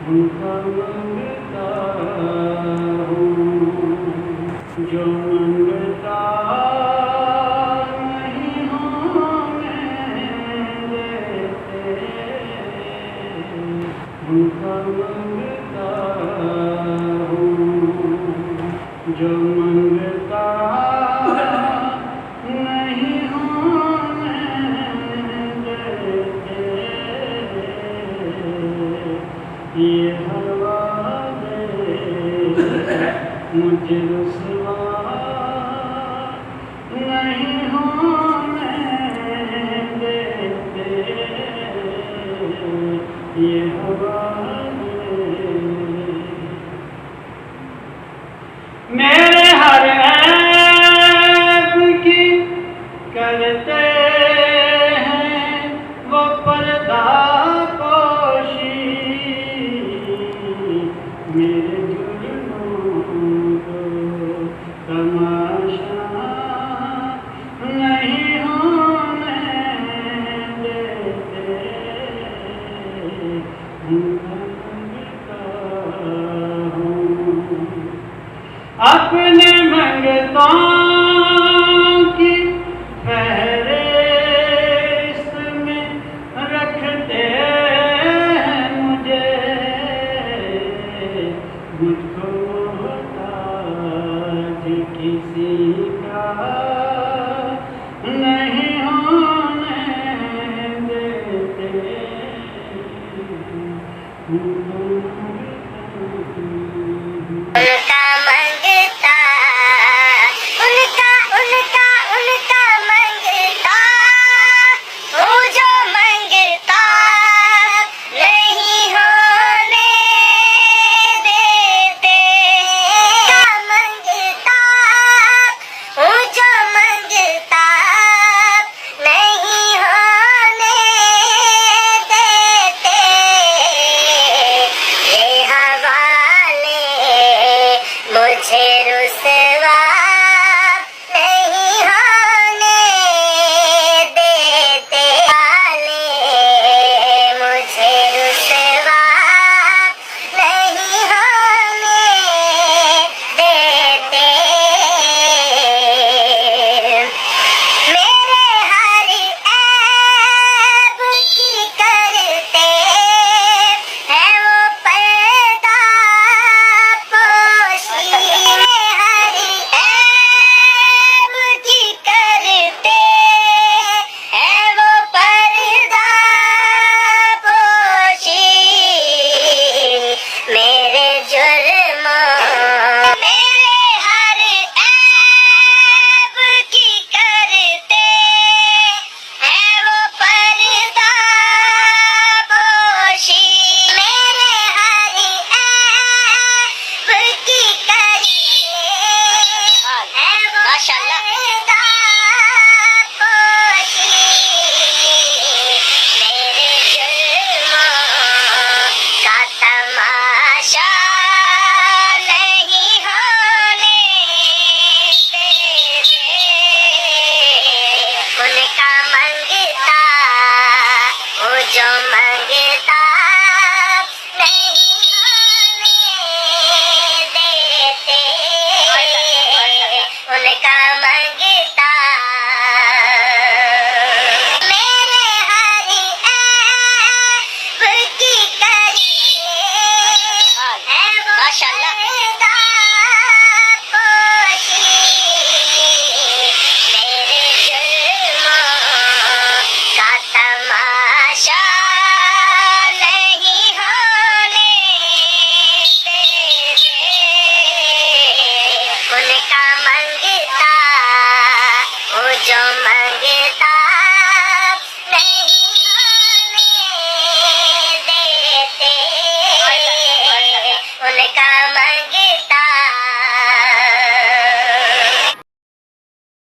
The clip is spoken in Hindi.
उनका मंगता हूँ, जो मंगता नहीं होने देते, उनका मंगता हूँ, जो मंगता नहीं होने देते। ये हवा दे मुझे रुसवा नहीं होने देते, ये हवा दे मेरे हर ऐब की करते हैं वो पर्दा पोशी, मेरे जुल्मों को तमाशा नहीं होने देते, उनका मंगता हूँ, अपने मंगतों की फहरिस्त में रखते हैं मुझे, मुझको मोहताज किसी का नहीं होने देते।